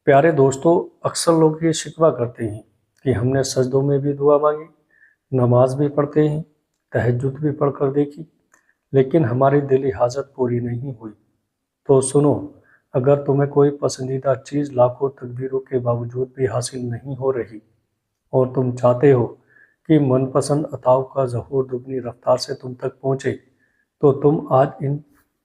प्यारे दोस्तों, अक्सर लोग ये शिकवा करते हैं कि हमने सजदों में भी दुआ मांगी, नमाज भी पढ़ते हैं, तहज्जुद भी पढ़कर देखी, लेकिन हमारी दिली हाजत पूरी नहीं हुई। तो सुनो, अगर तुम्हें कोई पसंदीदा चीज़ लाखों तकबीरों के बावजूद भी हासिल नहीं हो रही और तुम चाहते हो कि मनपसंद अताओं का ज़हूर दुगनी रफ्तार से तुम तक पहुँचे, तो तुम आज इन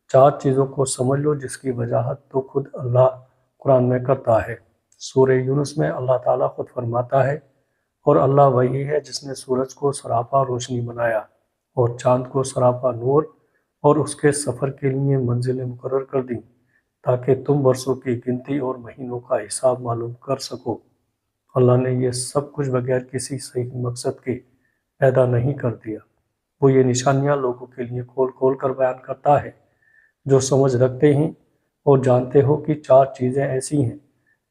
4 चीज़ों को समझ लो, जिसकी वजाहत तो खुद अल्लाह कुरान में करता है। सूरह यूनुस में अल्लाह ताला खुद फरमाता है, और अल्लाह वही है जिसने सूरज को सरापा रोशनी बनाया और चाँद को सरापा नूर और उसके सफ़र के लिए मंजिलें मुकर्रर कर दी, ताकि तुम बरसों की गिनती और महीनों का हिसाब मालूम कर सको। अल्लाह ने ये सब कुछ बगैर किसी सही मकसद के पैदा नहीं कर दिया। वो ये निशानियाँ लोगों के लिए खोल खोल कर बयान करता है जो समझ रखते हैं और जानते हो कि 4 चीज़ें ऐसी हैं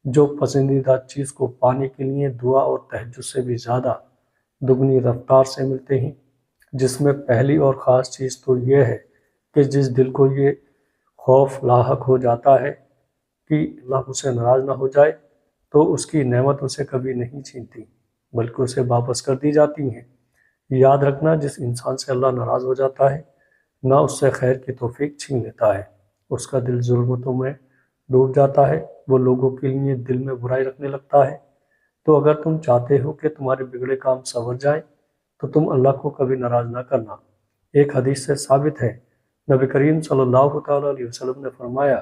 जो पसंदीदा चीज़ को पाने के लिए दुआ और तहज्जुद से भी ज़्यादा दुगनी रफ्तार से मिलते हैं। जिसमें पहली और ख़ास चीज़ तो ये है कि जिस दिल को ये खौफ लाहक हो जाता है कि अल्लाह उसे नाराज़ ना हो जाए, तो उसकी नेमत उसे कभी नहीं छीनती बल्कि उसे वापस कर दी जाती हैं। याद रखना, जिस इंसान से अल्लाह नाराज़ हो जाता है ना उससे खैर की तौफीक छीन लेता है। उसका दिल जुल्मतों में डूब जाता है, वो लोगों के लिए दिल में बुराई रखने लगता है। तो अगर तुम चाहते हो कि तुम्हारे बिगड़े काम संवर जाएं, तो तुम अल्लाह को कभी नाराज़ ना करना। एक हदीस से साबित है, नबी करीम सल्लल्लाहु तआला अलैहि वसल्लम ने फरमाया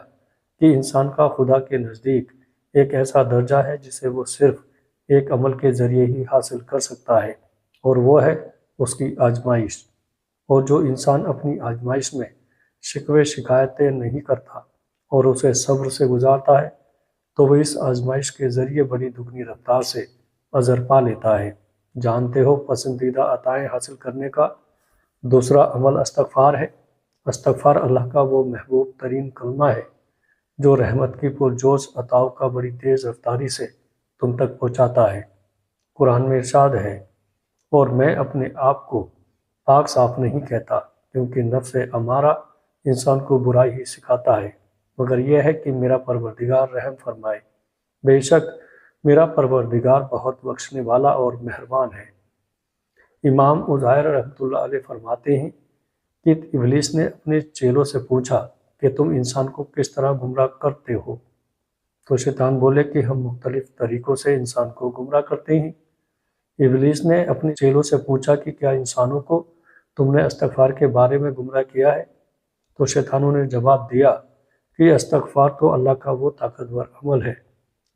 कि इंसान का खुदा के नज़दीक एक ऐसा दर्जा है जिसे वो सिर्फ एक अमल के ज़रिए ही हासिल कर सकता है, और वो है उसकी आजमाइश। और जो इंसान अपनी आजमाइश में शिकवे शिकायतें नहीं करता और उसे सब्र से गुजारता है, तो वह इस आजमाइश के ज़रिए बड़ी दुगनी रफ्तार से अज़र पा लेता है। जानते हो, पसंदीदा अताएँ हासिल करने का दूसरा अमल इस्तग़फ़ार है। इस्तग़फ़ार अल्लाह का वो महबूब तरीन कलमा है जो रहमत की पुरजोश अताओं का बड़ी तेज़ रफ्तारी से तुम तक पहुँचाता है। कुरान में इरशाद है, और मैं अपने आप को पाक साफ नहीं कहता, क्योंकि नफ्स अमारा इंसान को बुराई ही सिखाता है, मगर यह है कि मेरा परवरदिगार रहम फरमाए। बेशक मेरा परवरदिगार बहुत बख्शने वाला और मेहरबान है। इमाम उज़ैर रहमतुल्लाह अलैह फरमाते हैं कि इब्लीस ने अपने चेलों से पूछा कि तुम इंसान को किस तरह गुमराह करते हो? तो शैतान बोले कि हम मुख्तलिफ तरीक़ों से इंसान को गुमराह करते हैं। इब्लीस ने अपने चेलों से पूछा कि क्या इंसानों को तुमने इस्तग़फ़ार के बारे में गुमराह किया है? तो शैतानों ने जवाब दिया कि इस्तग़फ़ार तो अल्लाह का वो ताकतवर अमल है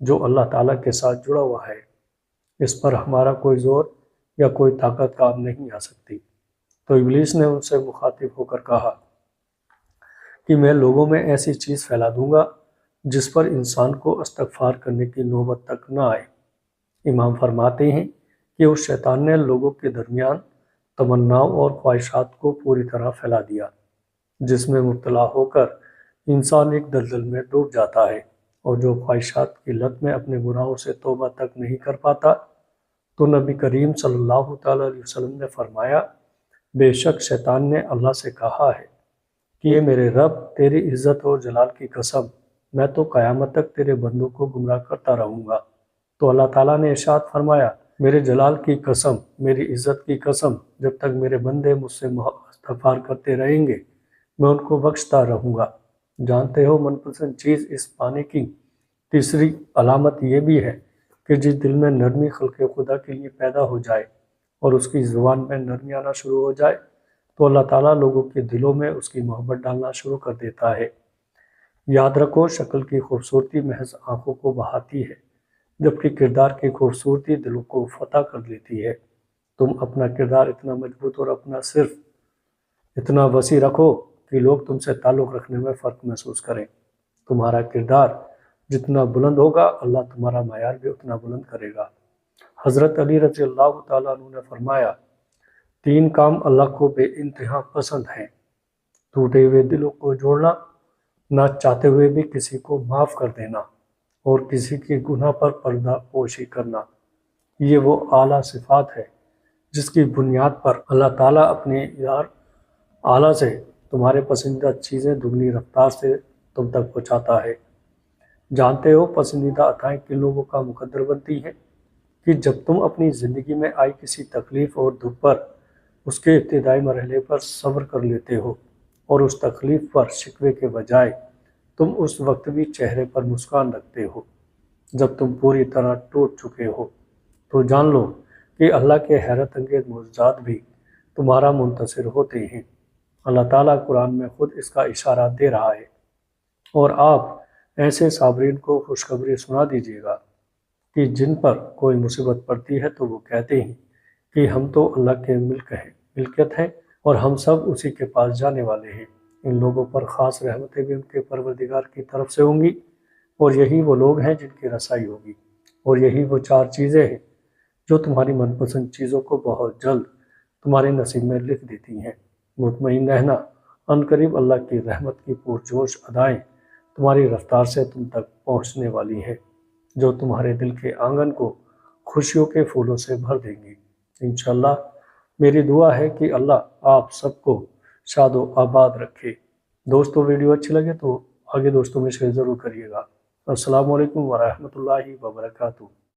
जो अल्लाह ताला के साथ जुड़ा हुआ है, इस पर हमारा कोई ज़ोर या कोई ताकत काम नहीं आ सकती। तो इब्लीस ने उनसे मुखातिब होकर कहा कि मैं लोगों में ऐसी चीज़ फैला दूंगा जिस पर इंसान को इस्तग़फ़ार करने की नौबत तक न आए। इमाम फरमाते हैं कि उस शैतान ने लोगों के दरमियान तमन्नाओं और ख्वाहिशात को पूरी तरह फैला दिया, जिसमें मुब्तला होकर इंसान एक दलदल में डूब जाता है, और जो ख्वाहिशात की लत में अपने गुनाहों से तौबा तक नहीं कर पाता। तो नबी करीम सल्लल्लाहु तआला अलैहि वसल्लम ने फरमाया, बेशक शैतान ने अल्लाह से कहा है कि ये मेरे रब, तेरी इज़्ज़त और जलाल की कसम, मैं तो क़यामत तक तेरे बंदों को गुमराह करता रहूँगा। तो अल्लाह ताला ने इरशाद फरमाया, मेरे जलाल की कसम, मेरी इज़्ज़त की कसम, जब तक मेरे बंदे मुझसे इस्तग़फ़ार करते रहेंगे मैं उनको बख्शता रहूँगा। जानते हो, मनपसंद चीज़ इस पाने की तीसरी अलामत ये भी है कि जिस दिल में नरमी खल्क़े खुदा के लिए पैदा हो जाए और उसकी ज़ुबान में नरमी आना शुरू हो जाए, तो अल्लाह ताला लोगों के दिलों में उसकी मोहब्बत डालना शुरू कर देता है। याद रखो, शक्ल की खूबसूरती महज आँखों को बहाती है, जबकि किरदार की खूबसूरती दिलों को फतह कर लेती है। तुम अपना किरदार इतना मजबूत और अपना सिर्फ इतना वसी रखो कि लोग तुमसे ताल्लुक़ रखने में फ़र्क महसूस करें। तुम्हारा किरदार जितना बुलंद होगा, अल्लाह तुम्हारा मायार भी उतना बुलंद करेगा। हज़रत अली रज़ियल्लाहु ताला अन्हु ने फरमाया, 3 काम अल्लाह को बेइंतहा पसंद हैं, टूटे हुए दिलों को जोड़ना, ना चाहते हुए भी किसी को माफ़ कर देना, और किसी के गुनाह पर पर्दा पोशी करना। ये वो आला सिफ़ात है जिसकी बुनियाद पर अल्लाह ताला अपने यार आला से तुम्हारे पसंदीदा चीज़ें दुगनी रफ्तार से तुम तक पहुँचाता है। जानते हो पसंदीदा अताएं किन लोगों का मुकद्दर बनती हैं कि जब तुम अपनी ज़िंदगी में आई किसी तकलीफ़ और दुख पर उसके इब्तिदाई मरहले पर सब्र कर लेते हो और उस तकलीफ़ पर शिकवे के बजाय तुम उस वक्त भी चेहरे पर मुस्कान रखते हो जब तुम पूरी तरह टूट चुके हो। तो जान लो कि अल्लाह के हैरत अंगेज मुआज़ात भी तुम्हारा मुंतसिर होते हैं। अल्लाह ताला कुरान में खुद इसका इशारा दे रहा है और आप ऐसे साबरीन को खुशखबरी सुना दीजिएगा कि जिन पर कोई मुसीबत पड़ती है तो वो कहते हैं कि हम तो अल्लाह के मिल्कियत हैं और हम सब उसी के पास जाने वाले हैं। इन लोगों पर ख़ास रहमतें भी उनके परवरदिगार की तरफ से होंगी और यही वो लोग हैं जिनकी रसाई होगी। और यही वो 4 चीज़ें हैं जो तुम्हारी मनपसंद चीज़ों को बहुत जल्द तुम्हारे नसीब में लिख देती हैं। मुतमईन रहना, अनकरीब अल्लाह की रहमत की पुरजोश अदाएँ तुम्हारी रफ्तार से तुम तक पहुँचने वाली हैं, जो तुम्हारे दिल के आंगन को खुशियों के फूलों से भर देंगी। इंशाअल्लाह मेरी दुआ है कि अल्लाह आप सबको शादो आबाद रखे। दोस्तों वीडियो अच्छी लगे तो आगे दोस्तों में शेयर ज़रूर करिएगा। अस्सलामु अलैकुम वरहमतुल्लाहि वबरकातुहू।